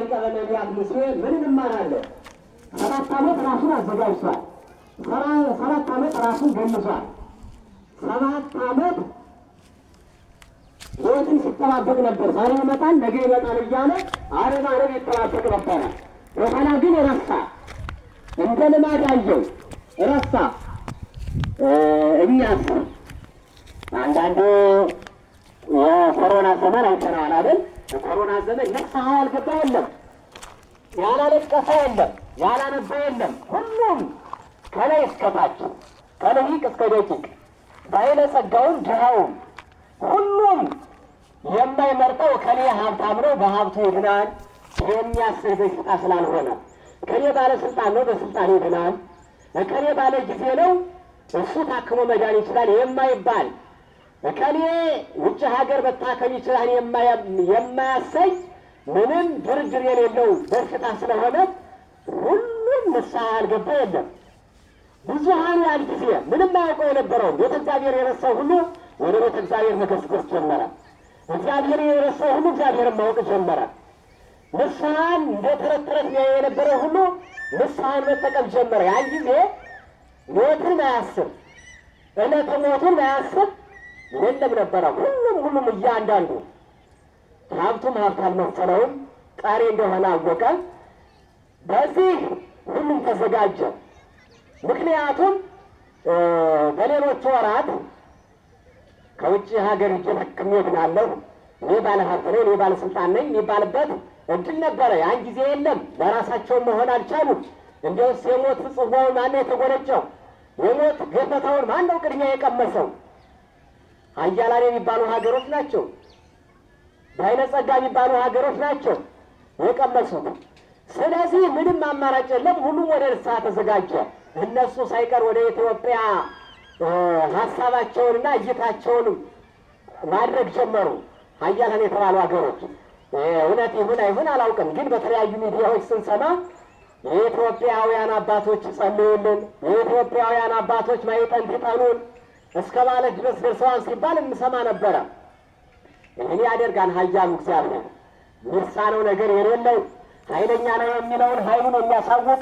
ሊቀ ነቢያት ሙሴ ምን እንማራለን? 7 ዓመት ራሱን አዘጋጅቷል። 7 ዓመት ራሱን ገንዟል። 7 ዓመት ሕይወትን ሲጠባበቅ ነበር። ዛሬ ይመጣል ነገ ይመጣል እያለ ዓረብ ይጠባበቅ ነበረ። በኋላ ግን ረሳ። እንደ ልማድ አየው፣ ረሳ። እኛስ አንዳንዱ የኮሮና ዘመን አይተነዋል አይደል? የኮሮና ዘመን ንስሐ ያልገባ የለም፣ ያላለቀሰ የለም፣ ያላነባ የለም። ሁሉም ከላይ እስከታች ከልሂቅ እስከ ደቂቅ ባለጸጋውም ድሃውም ሁሉም የማይመርጠው ከኔ ሀብታም ነው በሀብቱ ይድናል የሚያስብ በሽታ ስላልሆነ፣ ከኔ ባለስልጣን ነው በስልጣን ይድናል፣ ከኔ ባለ ጊዜ ነው እሱ ታክሞ መዳን ይችላል የማይባል፣ ከኔ ውጭ ሀገር መታከም ይችላል የማያሰኝ ምንም ድርድር የሌለው በሽታ ስለሆነ ሁሉም ንስሐ ያልገባ የለም። ብዙሃኑ ያን ጊዜ ምንም አያውቀው የነበረው ቤተ እግዚአብሔር የረሳው ሁሉ ወደ ቤተ እግዚአብሔር መገስገስ ጀመረ። እግዚአብሔር የረሳው ሁሉ እግዚአብሔርን ማወቅ ጀመረ። ንስሐን እንደ ተረት ተረት የነበረው ሁሉ ንስሐን መጠቀም ጀመረ። ያን ጊዜ ሞትን አያስብ፣ ዕለተ ሞቱን አያስብ የለም ነበረ። ሁሉም እያንዳንዱ ሀብቱም ሀብት አልመሰለውም፣ ቃሪ እንደሆነ አወቀ። በዚህ ሁሉም ተዘጋጀ። ምክንያቱም በሌሎች ወራት ከውጭ ሀገር ሂጄ ታክሜ እድናለሁ፣ እኔ ባለ ሀብት ነኝ፣ እኔ ባለስልጣን ነኝ የሚባልበት እድል ነበረ። ያን ጊዜ የለም። ለራሳቸው መሆን አልቻሉም። እንዲያውስ የሞት ጽዋውን ማነው የተጎነጨው? የሞት ገፈታውን ማነው ቅድሚያ የቀመሰው? ኃያላን የሚባሉ ሀገሮች ናቸው፣ ባለጸጋ የሚባሉ ሀገሮች ናቸው የቀመሱት። ስለዚህ ምንም አማራጭ የለም። ሁሉም ወደ ንስሐ ተዘጋጀ። እነሱ ሳይቀር ወደ ኢትዮጵያ ሀሳባቸውንና እይታቸውን ማድረግ ጀመሩ። ኃያላን የተባሉ ሀገሮች እውነት ይሁን አይሁን አላውቅም፣ ግን በተለያዩ ሚዲያዎች ስንሰማ የኢትዮጵያውያን አባቶች ጸልዩልን፣ የኢትዮጵያውያን አባቶች ማይጠንት ይጠኑን እስከ ማለት ድረስ ደርሰዋል ሲባል እንሰማ ነበረ። ይህን ያደርጋል ኃያሉ እግዚአብሔር። ሚሳነው ነገር የሌለው ኃይለኛ ነው የሚለውን ኃይሉን የሚያሳውቅ፣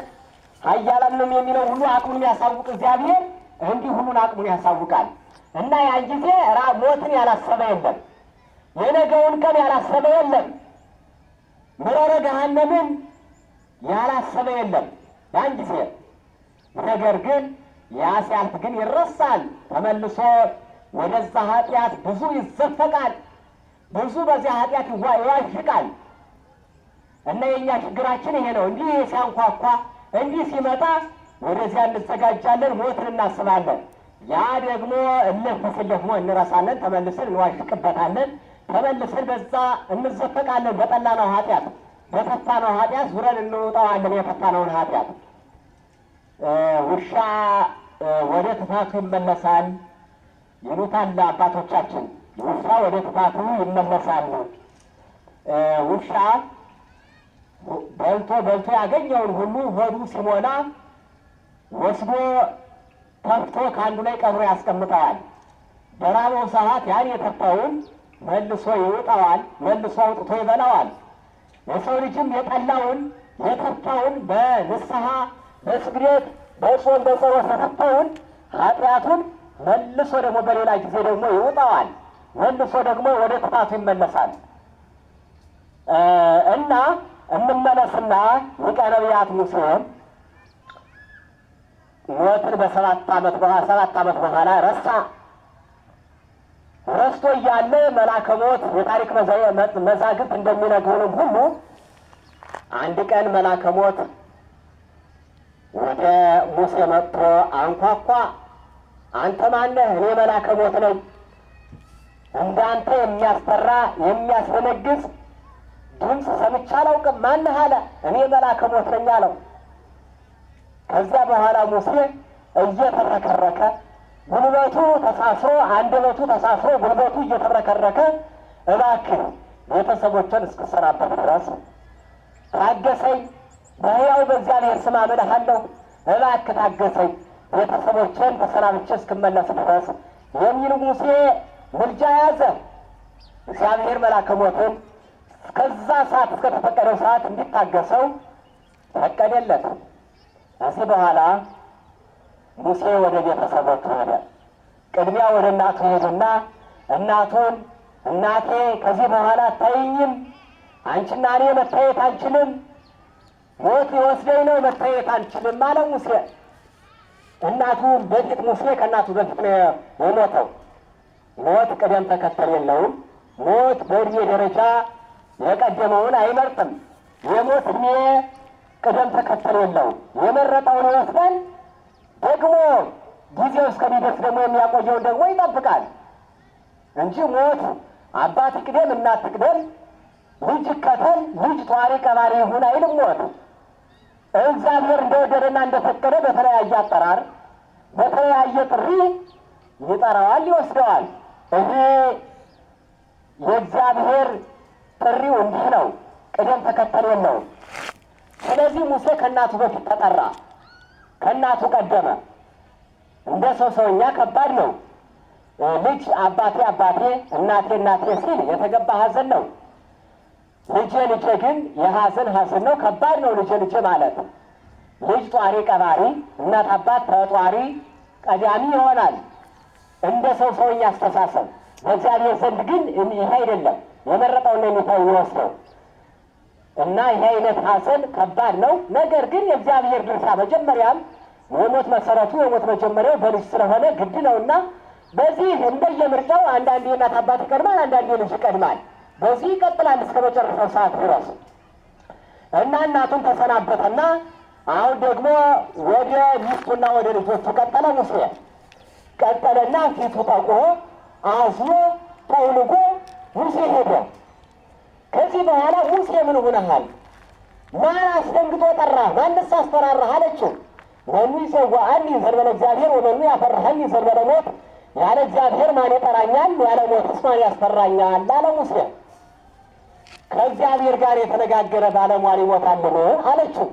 ኃያላን ነው የሚለውን ሁሉ አቅሙን የሚያሳውቅ እግዚአብሔር እንዲህ ሁሉን አቅሙን ያሳውቃል። እና ያን ጊዜ ሞትን ያላሰበ የለም፣ የነገውን ቀን ያላሰበ የለም፣ ምረረ ገሃነምን ያላሰበ የለም ያን ጊዜ። ነገር ግን ያ ሲያልፍ ግን ይረሳል። ተመልሶ ወደዛ ኃጢአት ብዙ ይዘፈቃል፣ ብዙ በዚያ ኃጢአት ይዋዥቃል። እና የእኛ ችግራችን ይሄ ነው። እንዲህ ሲያንኳኳ እንዲህ ሲመጣ ወደዚያ እንዘጋጃለን፣ ሞትን እናስባለን። ያ ደግሞ እልፍ ሲል ደግሞ እንረሳለን፣ ተመልሰን እንዋዥቅበታለን፣ ተመልሰን በዛ እንዘፈቃለን። በጠላነው ኃጢአት በተፋነው ኃጢአት ዙረን እንውጠዋለን። የተፋነውን ኃጢአት ውሻ ወደ ትፋቱ ይመለሳል ይሉታል አባቶቻችን። ውሻ ወደ ትፋቱ ይመለሳል። ውሻ በልቶ ያገኘውን ሁሉ ሆዱ ሲሞላ ወስዶ ተፍቶ ከአንዱ ላይ ቀብሮ ያስቀምጠዋል። በራበው ሰዓት ያን የተፋውን መልሶ ይውጠዋል፣ መልሶ አውጥቶ ይበላዋል። የሰው ልጅም የጠላውን የተፋውን በንስሐ በስግደት በጾም በጸሎት የተፋውን ኃጢአቱን መልሶ ደግሞ በሌላ ጊዜ ደግሞ ይውጠዋል፣ መልሶ ደግሞ ወደ ጥፋቱ ይመለሳል። እና እንመለስና ሊቀ ነቢያት ሙሴም ሞትን በ7 ዓመት በኋላ ረሳ። ረስቶ እያለ መልአከ ሞት የታሪክ መዛግብት እንደሚነግሩንም ሁሉ አንድ ቀን መልአከ ሞት ወደ ሙሴ መጥቶ አንኳኳ። አንተ ማነህ? እኔ መልአከ ሞት ነኝ። እንዳንተ የሚያስፈራ የሚያስደነግጥ ድምፅ ሰምቼ አላውቅም። ማነህ አለ። እኔ መልአከ ሞት ነኝ አለው። ከዚያ በኋላ ሙሴ እየተረከረከ ጉልበቱ ተሳስሮ አንደበቱ ተሳስሮ ጉልበቱ እየተረከረከ እባክህ ቤተሰቦችን እስክሰናበት ድረስ ታገሰኝ፣ በሕያው በእግዚአብሔር ስም አምልሃለሁ፣ እባክህ ታገሰኝ፣ ቤተሰቦችን ተሰናብቼ እስክመለስ ድረስ የሚል ሙሴ ምልጃ ያዘ። እግዚአብሔር መልአከ ሞትን እስከዛ ሰዓት እስከተፈቀደው ሰዓት እንዲታገሰው ፈቀደለት። ከዚህ በኋላ ሙሴ ወደ ቤተሰቦቹ ሄደ። ቅድሚያ ወደ እናቱ ሄዱና እናቱን እናቴ ከዚህ በኋላ አታይኝም፣ አንቺና እኔ መታየት አንችልም፣ ሞት ሊወስደኝ ነው፣ መታየት አንችልም አለ ሙሴ። እናቱ በፊት ሙሴ ከእናቱ በፊት ነው የሞተው። ሞት ቅደም ተከተል የለውም። ሞት በእድሜ ደረጃ የቀደመውን አይመርጥም። የሞት እድሜ ቅደም ተከተል የለውም። የመረጠውን ይወስዳል። ደግሞ ጊዜው እስከሚደርስ ደግሞ የሚያቆየውን ደግሞ ይጠብቃል እንጂ ሞት አባት ይቅደም እናት ትቅደም፣ ልጅ ይከተል፣ ልጅ ጧሪ ቀባሪ ይሁን አይልም። ሞት እግዚአብሔር እንደወደደና እንደፈቀደ በተለያየ አጠራር በተለያየ ጥሪ ይጠራዋል፣ ይወስደዋል። ይሄ የእግዚአብሔር ጥሪው እንዲህ ነው፣ ቅደም ተከተል የለውም። ስለዚህ ሙሴ ከእናቱ በፊት ተጠራ፣ ከእናቱ ቀደመ። እንደ ሰውኛ ከባድ ነው። ልጅ አባቴ አባቴ እናቴ እናቴ ሲል የተገባ ሐዘን ነው። ልጄ ልጄ ግን የሐዘን ሐዘን ነው፣ ከባድ ነው። ልጄ ልጄ ማለት ልጅ ጧሪ ቀባሪ፣ እናት አባት ተጧሪ ቀዳሚ ይሆናል እንደ ሰውኛ አስተሳሰብ። በእግዚአብሔር ዘንድ ግን ይሄ አይደለም። የመረጠውና የሚወስደው እና ይሄ አይነት ሐዘን ከባድ ነው። ነገር ግን የእግዚአብሔር ድርሻ መጀመሪያም የሞት መሰረቱ የሞት መጀመሪያው በልጅ ስለሆነ ግድ ነውና በዚህ እንደየምርጫው አንዳንዴ እናት አባት ይቀድማል፣ አንዳንዴ ልጅ ይቀድማል። በዚህ ይቀጥላል እስከ መጨረሻው ሰዓት ድረስ እና እናቱን ተሰናበተና አሁን ደግሞ ወደ ሚስቱና ወደ ልጆቹ ቀጠለ። ሙሴ ቀጠለና ፊቱ ጠቁሮ አዝኖ ጠውልጎ ሙሴ ሄደ። ከዚህ በኋላ ሙሴ ምን ሆነሃል? ማን አስደንግጦ ጠራ? ማንስ አስፈራራህ? አለችው። መኑ ይሠዋዐኒ ዘእንበለ እግዚአብሔር ወመኑ ያፈርሐኒ ዘእንበለ ሞት። ያለ እግዚአብሔር ማን ይጠራኛል? ያለ ሞትስ ማን ያስፈራኛል? አለ ሙሴ። ከእግዚአብሔር ጋር የተነጋገረ ባለሟል ይሞታልን? አለችው።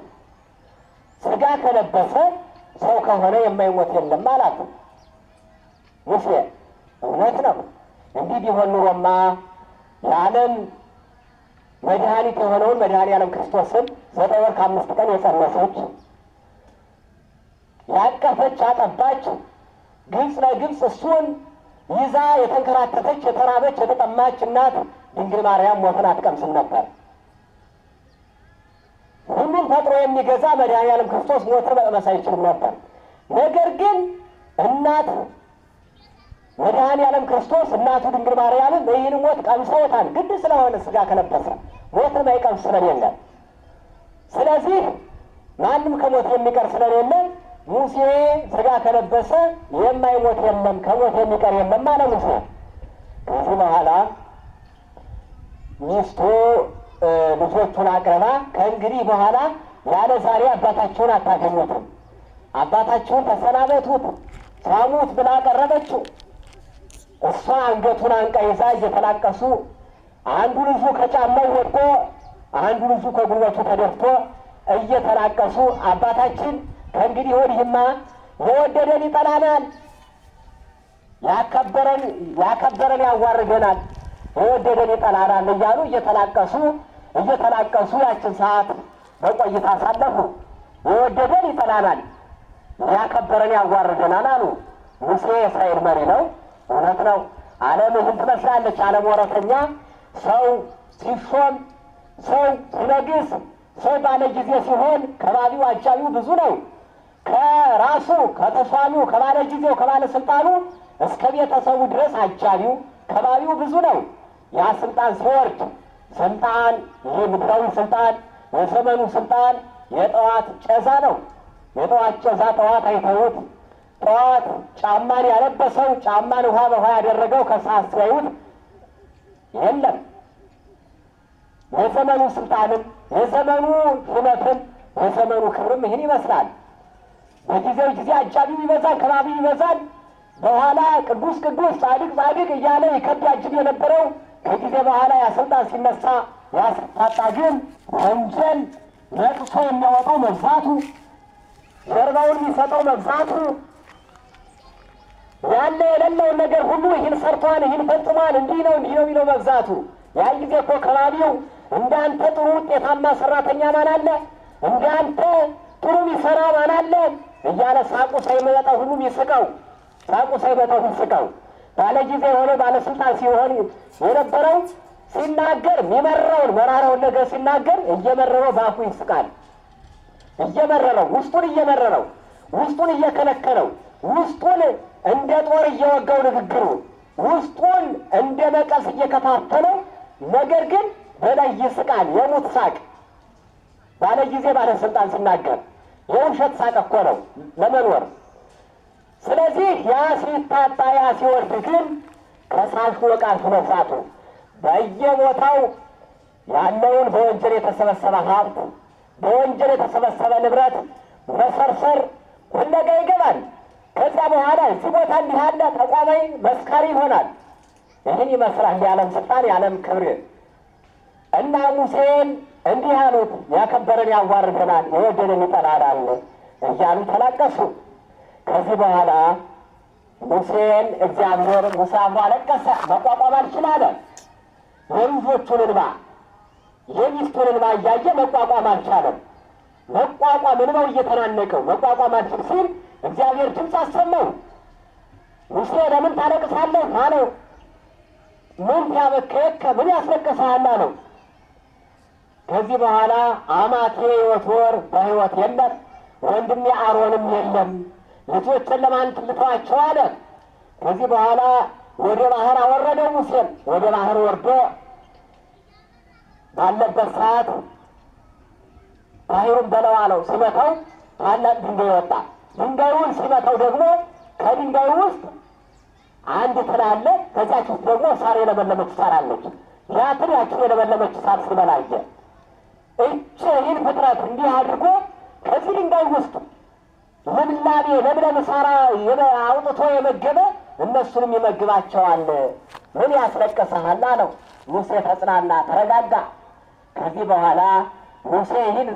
ሥጋ ከለበሰ ሰው ከሆነ የማይሞት የለም አላት። ሙሴ እውነት ነው። እንዲህ ቢሆን ኑሮማ የዓለም መድኃኒት የሆነውን መድኃኔዓለም ክርስቶስን 9 ወር ከ5 ቀን የጸነሰች ያቀፈች ያጠባች ግብፅ ለግብፅ እሱን ይዛ የተንከራተተች የተራበች የተጠማች እናት ድንግል ማርያም ሞትን አትቀምስም ነበር። ሁሉም ፈጥሮ የሚገዛ መድኃኔዓለም ክርስቶስ ሞትን መቅመስ አይችልም ነበር። ነገር ግን እናት መድኃኔዓለም ክርስቶስ እናቱ ድንግል ማርያምን ይህን ሞት ቀምሰውታል። ግድ ስለሆነ ሥጋ ከለበሰ ሞትን ማይቀምስ ስለሌለ፣ ስለዚህ ማንም ከሞት የሚቀር ስለሌለ ሙሴ ሥጋ ከለበሰ የማይሞት የለም ከሞት የሚቀር የለም አለ ሙሴ። ከዚህ በኋላ ሚስቱ ልጆቹን አቅርባ ከእንግዲህ በኋላ ያለ ዛሬ አባታችሁን አታገኙትም፣ አባታችሁን ተሰናበቱት፣ ሳሙት ብላ ቀረበችው። እሷ አንገቱን አንቃ ይዛ እየተላቀሱ አንዱ ልጁ ከጫማው ወድቆ አንዱ ልጁ ከጉልበቱ ተደፍቶ እየተላቀሱ አባታችን ከእንግዲህ ወዲህማ የወደደን ይጠላናል፣ ያከበረን ያዋርደናል፣ የወደደን ይጠላናል እያሉ እየተላቀሱ ያችን ሰዓት በቆይታ አሳለፉ። የወደደን ይጠላናል፣ ያከበረን ያዋርደናል አሉ። ሙሴ የእስራኤል መሪ ነው። እውነት ነው። ዓለም ይህን ትመስላለች። ዓለም ወረተኛ ሰው ሲሾም ሰው ሲነግስ ሰው ባለ ጊዜ ሲሆን ከባቢው አጃቢው ብዙ ነው። ከራሱ ከተሿሚው ከባለ ጊዜው ከባለ ስልጣኑ እስከ ቤተሰቡ ድረስ አጃቢው ከባቢው ብዙ ነው። ያ ስልጣን ሲወርድ ስልጣን ይህ ምድራዊ ስልጣን የዘመኑ ስልጣን የጠዋት ጨዛ ነው። የጠዋት ጨዛ ጠዋት አይተውት ጠዋት ጫማን ያለበሰው ጫማን ውሃ በውሃ ያደረገው ከሰዓት ሲያዩት የለም። የዘመኑ ስልጣንም የዘመኑ ሹመትም የዘመኑ ክብርም ይህን ይመስላል። በጊዜው ጊዜ አጃቢው ይበዛል፣ ከባቢው ይበዛል። በኋላ ቅዱስ ቅዱስ ጻድቅ ጻድቅ እያለ ይከብ ያጅብ የነበረው ከጊዜ በኋላ ያ ስልጣን ሲነሳ ያስታጣ ግን ወንጀል ነቅሶ የሚያወጣው መብዛቱ፣ ጀርባውን የሚሰጠው መብዛቱ፣ ያለ የሌለውን ነገር ሁሉ ይህን ሰርቷል፣ ይህን ፈጽሟል፣ እንዲህ ነው የሚለው መብዛቱ። ያን ጊዜ እኮ ከባቢው እንዳንተ ጥሩ ውጤታማ ሰራተኛ ማን አለ? እንዳንተ ጥሩ ሚሰራ ማን አለ? እያለ ሳቁ ሳይመጣው ሁሉም ይስቀው፣ ሳቁ ሳይመጣው ይስቀው። ባለ ጊዜ የሆነ ባለስልጣን ሲሆን የነበረው ሲናገር የሚመራውን መራራውን ነገር ሲናገር እየመረረው በአፉ ይስቃል። እየመረረው ውስጡን እየመረረው ውስጡን እየከለከለው ውስጡን እንደ ጦር እየወጋው ንግግሩ ውስጡን እንደ መቀስ እየከፋፈለው ነገር ግን በላይ ይስቃል። የሙት ሳቅ ባለ ጊዜ ባለስልጣን ሲናገር የውሸት ሳቅ እኮ ነው ለመኖር። ስለዚህ ያ ሲታጣ ያ ሲወርድ ግን ከሳሹ ወቃሹ ነው እሳቱ። በየቦታው ያለውን በወንጀል የተሰበሰበ ሀብት በወንጀል የተሰበሰበ ንብረት መሰርሰር ፍለጋ ይገባል። ከዛ በኋላ እዚህ ቦታ እንዲህ ያለ ተቋማዊ መስካሪ ይሆናል። ይህን ይመስላል የዓለም ስልጣን የዓለም ክብር። እና ሙሴን እንዲህ አሉት፣ ያከበረን ያዋርደናል፣ የወደደን ይጠላናል እያሉ ተላቀሱ። ከዚህ በኋላ ሙሴን እግዚአብሔር ሙሴ አብሮ አለቀሰ፣ መቋቋም አልችላለ። የልጆቹን እንባ የሚስቱን እንባ እያየ መቋቋም አልቻለም። መቋቋም እንባው እየተናነቀው መቋቋም አልችል ሲል እግዚአብሔር ድምፅ አሰማው። ሙሴ ለምን ታለቅሳለህ አለው። ምን ያበከከ ምን ያስለቅስሃል አለው። ከዚህ በኋላ አማቴ ዮቶር በሕይወት የለም፣ ወንድሜ አሮንም የለም፣ ልጆችን ለማን ልተዋቸው አለ። ከዚህ በኋላ ወደ ባህር አወረደው። ሙሴን ወደ ባህር ወርዶ ባለበት ሰዓት ባህሩን በለው አለው። ሲመታው ታላቅ ድንጋይ ወጣ። ድንጋዩን ሲመታው ደግሞ ከድንጋዩ ውስጥ አንድ ትል አለ። ከዚያች ውስጥ ደግሞ ሳር የለመለመች ሳር አለች። ያ ትል ያችን የለመለመች ሳር ሲበላየ ይህን ፍጥረት እንዲህ አድርጎ ከዚህ ድንጋይ ውስጥ ልምላሜ ለምለም ሳራ አውጥቶ የመገበ እነሱንም ይመግባቸዋል። ምን ያስለቅስሃል አለው። ሙሴ ተጽናና፣ ተረጋጋ። ከዚህ በኋላ ሙሴ ይህን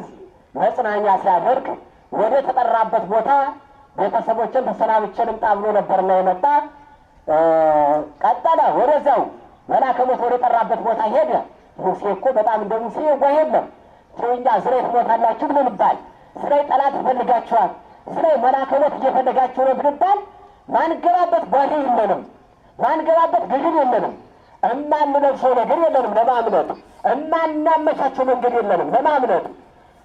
መጽናኛ ሲያደርግ ወደ ተጠራበት ቦታ ቤተሰቦችን ተሰናብቼ ልምጣ ብሎ ነበርና የመጣ ቀጠለ። ወደዚያው መልአከ ሞት ወደ ጠራበት ቦታ ሄደ። ሙሴ እኮ በጣም እንደ ሙሴ የዋህ የለም። ሰውኛ ስለ ትሞታላችሁ ብንባል፣ ስለ ጠላት ይፈልጋችኋል፣ ስለ መልአከ ሞት እየፈለጋችሁ ነው ብንባል ማንገባበት ጓዴ የለንም፣ ማንገባበት ግድል የለንም፣ እማንለብሰው ነገር የለንም ለማምለጥ፣ እማናመቻቸው መንገድ የለንም ለማምለጥ።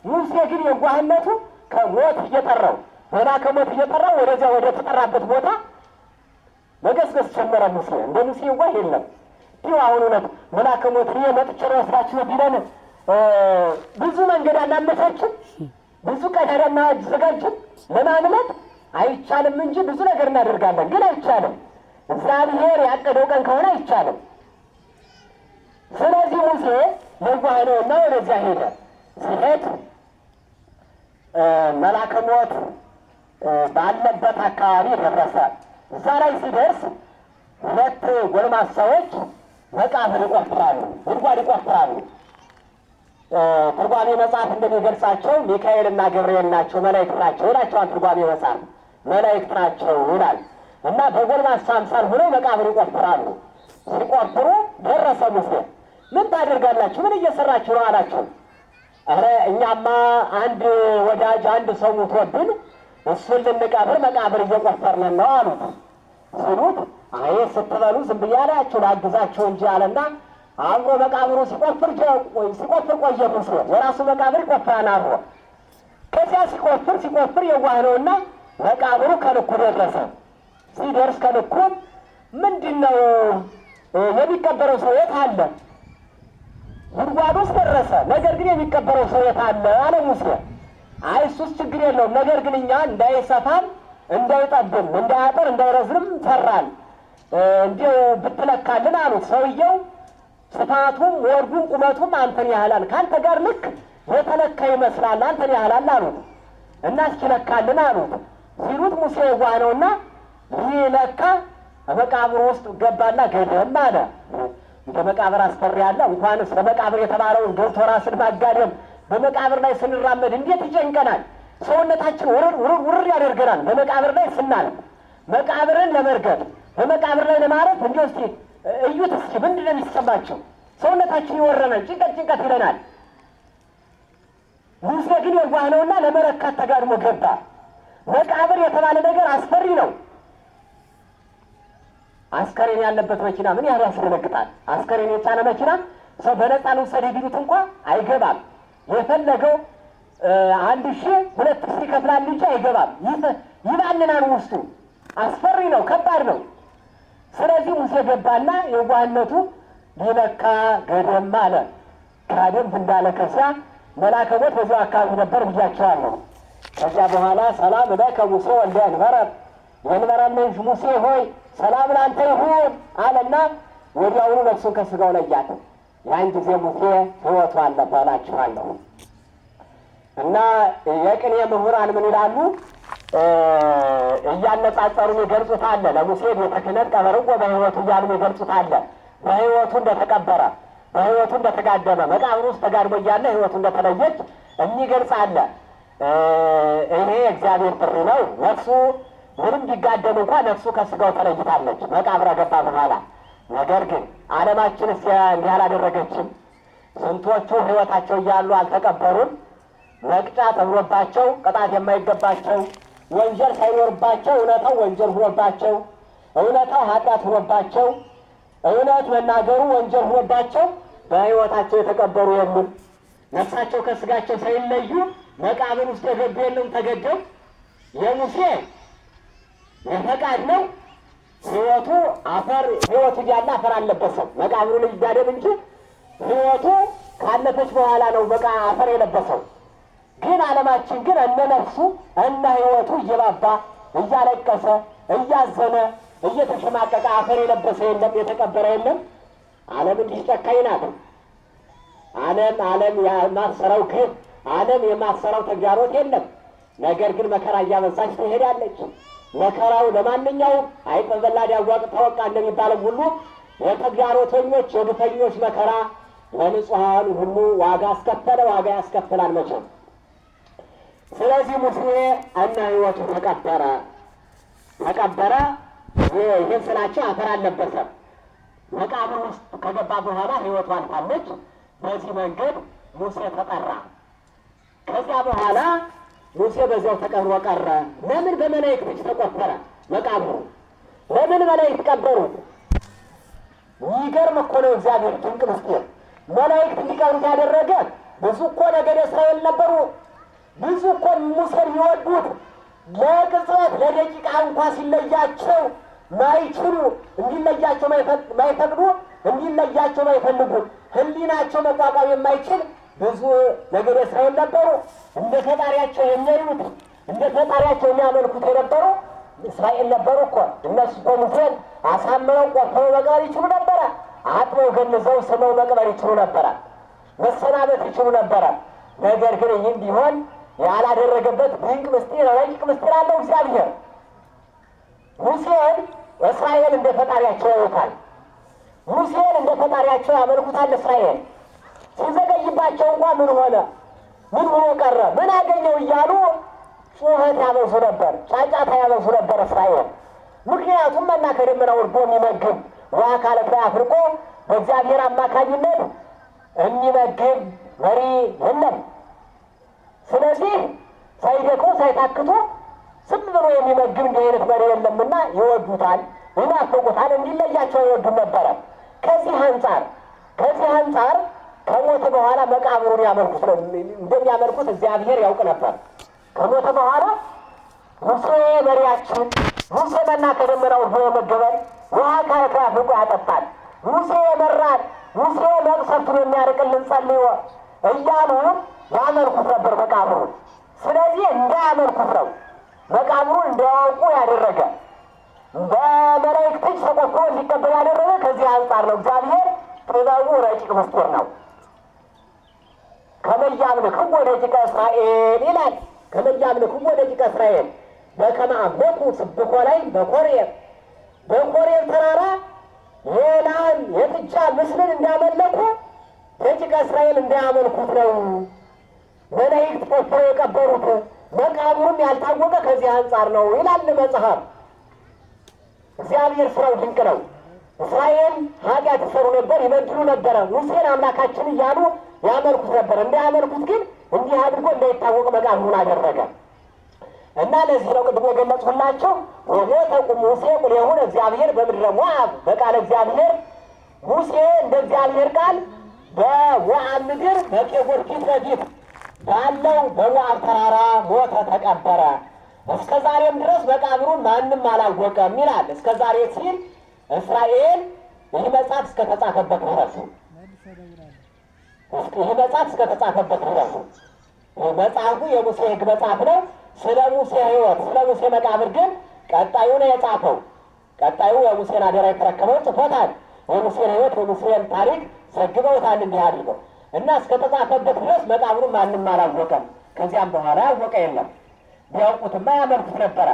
ሙሴ ግን የዋህነቱ ከሞት እየጠራው መልአከ ሞት እየጠራው ወደዚያ ወደ ተጠራበት ቦታ መገስገስ ጀመረ። ሙሴ እንደ ሙሴ የዋህ የለም። ይኸው አሁን እውነት መልአከ ሞት መጥቼ ወስዳችሁ ቢለን ብዙ መንገድ አናመቻችን፣ ብዙ ቀዳዳ እናዘጋጅን ለማምለጥ አይቻልም እንጂ ብዙ ነገር እናደርጋለን፣ ግን አይቻልም። እግዚአብሔር ያቀደው ቀን ከሆነ አይቻልም። ስለዚህ ሙሴ የዋህ ነውና ወደዚያ ሄደ። ሲሄድ መልአከ ሞት ባለበት አካባቢ ደረሰ። እዛ ላይ ሲደርስ ሁለት ጎልማሳዎች መቃብር ይቆፍራሉ፣ ጉድጓድ ይቆፍራሉ። ትርጓሜ መጽሐፍ እንደሚገልጻቸው ሚካኤልና ገብርኤል ናቸው፣ መላእክት ናቸው ይላቸዋል። ትርጓሜ መጽሐፍ መላእክት ናቸው ይላል። እና በጎልማሳ አምሳል ሆነው መቃብር ይቆፍራሉ። ሲቆፍሩ ደረሰ ሙሴ። ምን ታደርጋላችሁ? ምን እየሰራችሁ ነው አላቸው። ኧረ እኛማ አንድ ወዳጅ አንድ ሰው ሞቶብን እሱን ልንቀብር መቃብር እየቆፈርን ነው አሉት። ሲሉት አይ ስትበሉ ዝም ብዬ አላችሁ ላግዛችሁ እንጂ አለና አብሮ መቃብሩ ሲቆፍር ቆየ። ሙሴ የራሱ መቃብር ይቆፍራል አብሮ። ከዚያ ሲቆፍር የዋህ ነውና መቃብሩ ከልኩ ደረሰ። ሲደርስ ከልኩ ምንድን ነው የሚቀበረው ሰው የት አለ? ጉድጓዱ ውስጥ ደረሰ። ነገር ግን የሚቀበረው ሰው የት አለ አለ ሙሴ። አይ እሱስ ችግር የለውም፣ ነገር ግን እኛ እንዳይሰፋም እንዳይጠብም እንዳያጠር እንዳይረዝም ፈራል፣ እንዲው ብትለካልን አሉት። ሰውየው ስፋቱም ወርዱም ቁመቱም አንተን ያህላል፣ ከአንተ ጋር ልክ የተለካ ይመስላል፣ አንተን ያህላል አሉት። እና እስኪለካልን አሉት። ሲሉት ሙሴ የዋህ ነውና ሊለካ በመቃብሩ ውስጥ ገባና ገደም አለ። እንደ መቃብር አስፈሪ ያለ እንኳንስ በመቃብር የተባለውን ገብቶ ራስን ማጋደም በመቃብር ላይ ስንራመድ እንዴት ይጨንቀናል! ሰውነታችን ውርር ያደርገናል። በመቃብር ላይ ስናልፍ መቃብርን ለመርገጥ በመቃብር ላይ ለማረፍ እንዲሁ እስኪ እዩት፣ እስኪ ምንድን ነው የሚሰማቸው? ሰውነታችን ይወረናል፣ ጭንቀት ይለናል። ሙሴ ግን የዋህ ነውና ለመለካት ተጋድሞ ገባ። መቃብር የተባለ ነገር አስፈሪ ነው። አስከሬን ያለበት መኪና ምን ያህል ያስደነግጣል። አስከሬን የጫነ መኪና ሰው በነፃ ልውሰድ ቢሉት እንኳ አይገባም። የፈለገው 1000 2000 ይከፍላል እንጂ አይገባም። ይባልናል ውስጡ። አስፈሪ ነው፣ ከባድ ነው። ስለዚህ ሙሴ ገባና የዋህነቱ ሊለካ ገደም አለ። ጋደም እንዳለ ከዚያ መልአከ ሞት በዚያው አካባቢ ነበር ብያቸዋለሁ። ከዚያ በኋላ ሰላም ለከ ሙሴ ወልደ እንበረም፣ የእንበረም ልጅ ሙሴ ሆይ ሰላም ላንተ ይሁን አለና ወዲያውኑ ነፍሱን ከስጋው ለያት። ያን ጊዜ ሙሴ ሕይወቱ አለፈ እላችኋለሁ። እና የቅኔ ምሁራን ምን ይላሉ? እያነጻጸሩ ይገልጹት አለ። ለሙሴ ቤተ ክህነት ቀበርዎ በሕይወቱ እያሉ ይገልጹት አለ። በሕይወቱ እንደተቀበረ፣ በሕይወቱ እንደተጋደመ፣ መቃብር ውስጥ ተጋድሞ እያለ ሕይወቱ እንደተለየች የሚገልጽ አለ። ይሄ እግዚአብሔር ጥሪ ነው። ነፍሱ ምንም ቢጋደም እንኳ ነፍሱ ከስጋው ተለይታለች መቃብር ገባ በኋላ። ነገር ግን ዓለማችንስ እንዲህ አላደረገችም። ስንቶቹ ሕይወታቸው እያሉ አልተቀበሩም። መቅጫ ተብሎባቸው ቅጣት የማይገባቸው ወንጀል ሳይኖርባቸው እውነታው ወንጀል ሆኖባቸው፣ እውነታው ኃጢአት ሆኖባቸው፣ እውነት መናገሩ ወንጀል ሆኖባቸው በሕይወታቸው የተቀበሩ የሉም። ነፍሳቸው ከስጋቸው ሳይለዩ መቃብር ውስጥ የገቡ የለም። ተገደው የሙሴ የፈቃድ ነው። ሕይወቱ አፈር ሕይወቱ እያለ አፈር አልለበሰም። መቃብሩን ይጋደም እንጂ ሕይወቱ ካለፈች በኋላ ነው በቃ አፈር የለበሰው። ግን ዓለማችን ግን እነ ነፍሱ እነ ሕይወቱ እየባባ እያለቀሰ እያዘነ እየተሸማቀቀ አፈር የለበሰ የለም፣ የተቀበረ የለም። ዓለም እንዲህ ጨካኝ ናት። ዓለም የማሰራው ግፍ፣ ዓለም የማሰራው ተግዳሮት የለም። ነገር ግን መከራ እያበዛች ትሄዳለች። መከራው ለማንኛውም አይጠበላድ ያዋቅ ተወቃ እንደሚባለው ሁሉ የተግዳሮተኞች የግፈኞች መከራ ለንጹሐን ሁሉ ዋጋ አስከፈለ፣ ዋጋ ያስከፍላል መቼም። ስለዚህ ሙሴ እና ሕይወቱ ተቀበረ። ይህን ስላቸው አፈር አልለበሰም። መቃብር ውስጥ ከገባ በኋላ ሕይወቱ አልፋለች። በዚህ መንገድ ሙሴ ተጠራ። ከዚያ በኋላ ሙሴ በዚያው ተቀብሮ ቀረ። ለምን በመላእክት እጅ ተቆፈረ መቃብሩ? ለምን መላእክት ቀበሩት? ይገርም እኮ ነው። እግዚአብሔር ድንቅ ምስጢር። መላእክት እንዲቀሩት ያደረገ ብዙ እኮ ነገደ እስራኤል ነበሩ። ብዙ እኮ ሙሴን የሚወዱት ለቅጽበት ለደቂቃ እንኳ ሲለያቸው ማይችሉ፣ እንዲለያቸው ማይፈቅዱ፣ እንዲለያቸው ማይፈልጉ፣ ሕሊናቸው መቋቋም የማይችል ብዙ ነገደ እስራኤል ነበሩ። እንደ ፈጣሪያቸው የሚያዩት እንደ ፈጣሪያቸው የሚያመልኩት የነበሩ እስራኤል ነበሩ እኮ። እነሱ እኮ ሙሴን አሳምነው ቆርተው መቅበር ይችሉ ነበረ። አጥበው ገንዘው ስመው መቅበር ይችሉ ነበረ። መሰናበት ይችሉ ነበረ። ነገር ግን ይህም ቢሆን ያላደረገበት ድንቅ ምስጢር፣ ረቂቅ ምስጢር አለው እግዚአብሔር። ሙሴን እስራኤል እንደ ፈጣሪያቸው ያዩታል። ሙሴን እንደ ፈጣሪያቸው ያመልኩታል። እስራኤል ሲዘገይባቸው እንኳ ምን ሆነ፣ ምን ሆኖ ቀረ፣ ምን አገኘው እያሉ ጩኸት ያበዙ ነበር፣ ጫጫታ ያበዙ ነበር እስራኤል። ምክንያቱም መና ከደመና ወርዶ የሚመግብ ውሃ ከዓለት ላይ አፍልቆ በእግዚአብሔር አማካኝነት የሚመግብ መሪ የለም። ስለዚህ ሳይደክሙ ሳይታክቱ ዝም ብሎ የሚመግብ እንዲህ አይነት መሪ የለምና ይወዱታል፣ ይናፍቁታል፣ እንዲለያቸው አይወዱም ነበረ። ከዚህ አንጻር ከሞተ በኋላ መቃብሩን ያመልኩት ነው እንደሚያመልኩት እግዚአብሔር ያውቅ ነበር። ከሞተ በኋላ ሙሴ መሪያችን፣ ሙሴ መና ከደመና ወርዶ የመገበን፣ ውሃ ከዓለት ላይ አፍልቆ ያጠጣል፣ ሙሴ የመራን፣ ሙሴ መቅሰፍቱን የሚያርቅልን ጸልዮ እያሉ ያመልኩት ነበር መቃብሩን። ስለዚህ እንዳያመልኩት ነው መቃብሩን እንዳያውቁ ያደረገ፣ በመላእክት እጅ ተቆፍሮ እንዲቀበል ያደረገ ከዚህ አንጻር ነው። እግዚአብሔር ጥበቡ ረቂቅ ምስጢር ነው። ከመያምልክዎ ደቂቀ እስራኤል ይላል። ከመያምልክዎ ደቂቀ እስራኤል በከመ አምለኩ ስብሖ ላይ በኮሬብ ተራራ የላም የጥጃ ምስልን እንዳመለኩ ደቂቀ እስራኤል እንዳያመልኩት ነው መላእክት ቆፍረው የቀበሩት። መቃብሩም ያልታወቀ ከዚህ አንጻር ነው ይላል መጽሐፍ። እግዚአብሔር ስራው ድንቅ ነው። እስራኤል ኃጢአት ይሰሩ ነበር፣ ይበድሉ ነበረ። ሙሴን አምላካችን እያሉ ያመልኩት ነበር። እንዳያመልኩት ግን እንዲህ አድርጎ እንዳይታወቅ መቃብሩን አደረገ እና ለዚህ ነው ቅድም የገለጽሁላቸው ወሞተ ሙሴ ቁሌሁ እግዚአብሔር በምድረ ሞዓብ በቃለ እግዚአብሔር ሙሴ እንደ እግዚአብሔር ቃል በሞዓብ ምድር በኬቦር ፊት ለፊት ባለው በሞዓብ ተራራ ሞተ፣ ተቀበረ። እስከ ዛሬም ድረስ መቃብሩን ማንም አላወቀም ይላል። እስከ ዛሬ ሲል እስራኤል ይህ መጽሐፍ እስከተጻፈበት ድረስ ይህ መጽሐፍ እስከተጻፈበት ድረስ መጽሐፉ የሙሴ ሕግ መጽሐፍ ነው። ስለ ሙሴ ሕይወት ስለ ሙሴ መቃብር ግን ቀጣዩ ነው የጻፈው። ቀጣዩ የሙሴን አደራ የተረከበው ጽፎታል። የሙሴን ሕይወት የሙሴን ታሪክ ዘግበውታል እንዲህ አድርገው እና እስከተጻፈበት ድረስ መቃብሩን ማንም አላወቀም። ከዚያም በኋላ ያወቀ የለም። ቢያውቁትማ ያመልኩት ነበረ።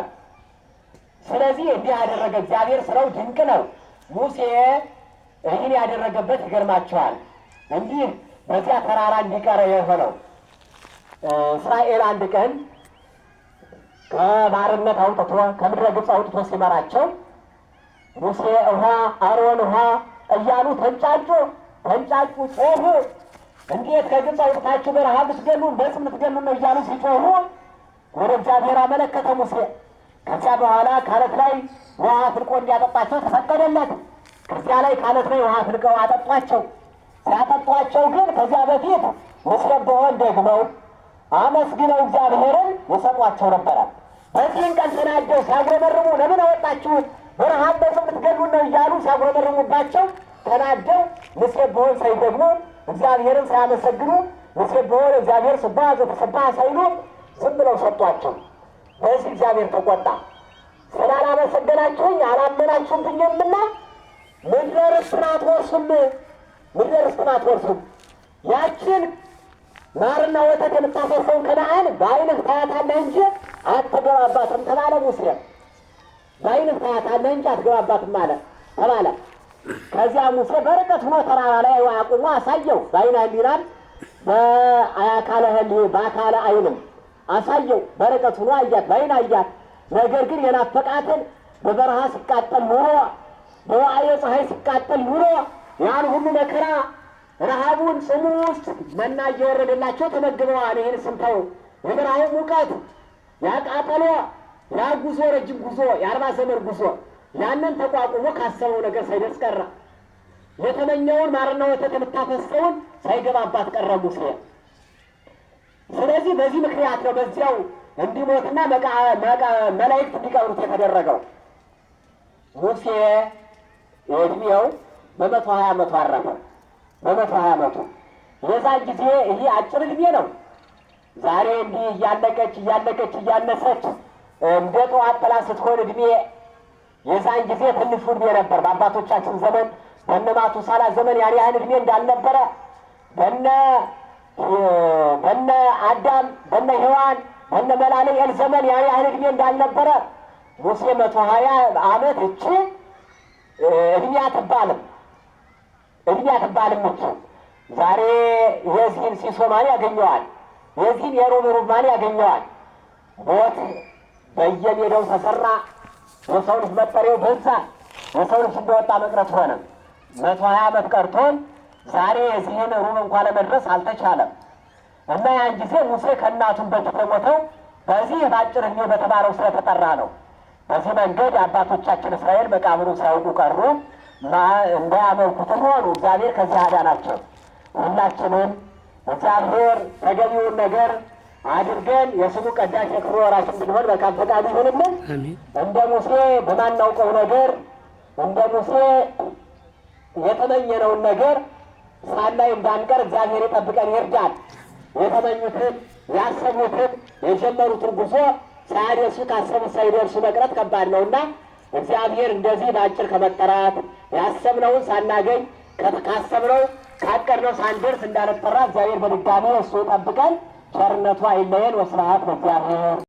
ስለዚህ እንዲህ ያደረገ እግዚአብሔር ስራው ድንቅ ነው። ሙሴ ይህን ያደረገበት ይገርማቸዋል። እንዲህ በዚያ ተራራ እንዲቀረ የሆነው እስራኤል አንድ ቀን ከባርነት አውጥቶ ከምድረ ግብፅ አውጥቶ ሲመራቸው ሙሴ ውሃ፣ አሮን ውሃ እያሉ ተንጫጩ፣ ጮሁ። እንዴት ከግብፅ አውጥታችሁ በረሃ ብትገሉን በጽም ልትገሉን ነው እያሉ ሲጮሁ ወደ እግዚአብሔር አመለከተ ሙሴ። ከዚያ በኋላ ካለት ላይ ውሃ ፍልቆ እንዲያጠጣቸው ተፈቀደለት። ከዚያ ላይ ካለት ላይ ውሃ ፍልቀው አጠጧቸው። ሲያጠጧቸው ግን ከዚያ በፊት ወስደበሆን ደግመው አመስግነው እግዚአብሔርን የሰጧቸው ነበረ። በዚህን ቀን ተናደው ሲያጉረመርሙ ለምን አወጣችሁት በረሃብ በጽም ልትገሉን ነው እያሉ ሲያጉረመርሙባቸው ተናደው ምስብሖን ሳይደግሙ እግዚአብሔርን ሳያመሰግኑ ምስብሖን እግዚአብሔር ስብሐ ዘተሰብሐ ሳይሉ ዝም ብለው ሰጧቸው። በዚህ እግዚአብሔር ተቆጣ። ስላላመሰገናችሁኝ አላመናችሁብኝምና ምድረ ርስትን አትወርሱም። ያችን ማርና ወተት የምታፈሰውን ከነዓን በዓይንህ ታያታለህ እንጂ አትገባባትም ተባለ። ሙሴ በዓይንህ ታያታለህ እንጂ አትገባባትም ተባለ። ከዚያ ሙሴ በርቀት ሆኖ ተራራ ላይ አቁሞ አሳየው። በዓይነ ሕሊናም በአካለ ዓይንም አሳየው። በርቀት ሆኖ አያት፣ በዓይን አያት። ነገር ግን የናፈቃትን በበረሃ ሲቃጠል ኑሮ በዋዕየ ፀሐይ ሲቃጠል ኑሮ ያን ሁሉ መከራ ረሃቡን ጽሙ ውስጥ መና እየወረደላቸው ተመግበዋል። ይህን ስምተው የበረሃው ሙቀት ያቃጠሎ ያ ጉዞ ረጅም ጉዞ የ40 ዘመን ጉዞ ያንን ተቋቁሞ ካሰበው ነገር ሳይደርስ ቀረ። የተመኘውን ማርና ወተት የምታፈሰውን ሳይገባባት ቀረ ሙሴ። ስለዚህ በዚህ ምክንያት ነው በዚያው እንዲሞትና መላእክት እንዲቀብሩት የተደረገው። ሙሴ የዕድሜው በ120 ዓመቱ አረፈ። በ120 ዓመቱ የዛን ጊዜ ይሄ አጭር ዕድሜ ነው። ዛሬ እንዲህ እያለቀች እያነሰች እንደ ጠዋት ጥላ ስትሆን ዕድሜ የዛን ጊዜ ትንሹ ዕድሜ ነበር። በአባቶቻችን ዘመን በነ ማቱሳላ ዘመን ያን ያህል ዕድሜ እንዳልነበረ በነ አዳም በነ ሔዋን በነ መላልኤል ዘመን ያን ያህል ዕድሜ እንዳልነበረ ሙሴ 120 ዓመት እቺ ዕድሜ አትባልም። እቺ ዛሬ የዚህን ሲሶ ማን ያገኘዋል? የዚህን የሩብ ማን ያገኘዋል? ሞት በየሜዳው ተሰራ። የሰው ልጅ መጠሪያው በዛ። የሰው ልጅ እንደወጣ መቅረት ሆነ። 120 ዓመት ቀርቶን ዛሬ የዚህን ሩብ እንኳን ለመድረስ አልተቻለም። እና ያን ጊዜ ሙሴ ከእናቱን በፊት የሞተው በዚህ በአጭር ዕድሜ በተባለው ስለተጠራ ነው። በዚህ መንገድ አባቶቻችን እስራኤል መቃብሩን ሳያውቁ ቀሩ። እንዳያመልኩትም ሆኑ። እግዚአብሔር ከዚህ አዳናቸው። ሁላችንም እግዚአብሔር ተገቢውን ነገር አድርገን የስሙ ቀዳሽ የክብሩ ወራሽ እንድንሆን መልካም ፈቃዱ ይሁንልን። እንደ ሙሴ በማናውቀው ነገር እንደ ሙሴ የተመኘነውን ነገር ሳናይ እንዳንቀር እግዚአብሔር ይጠብቀን ይርዳል። የተመኙትን ያሰቡትን የጀመሩትን ጉዞ ሳያደርሱ ካሰቡት ሳይደርሱ መቅረት ከባድ ነውና እግዚአብሔር እንደዚህ በአጭር ከመጠራት ያሰብነውን ሳናገኝ ካሰብነው ካቀድነው ሳንደርስ እንዳንጠራ እግዚአብሔር በድጋሚ እሱ ጠብቀን ቸርነቱ አይለየን። ወስብሐት ለእግዚአብሔር።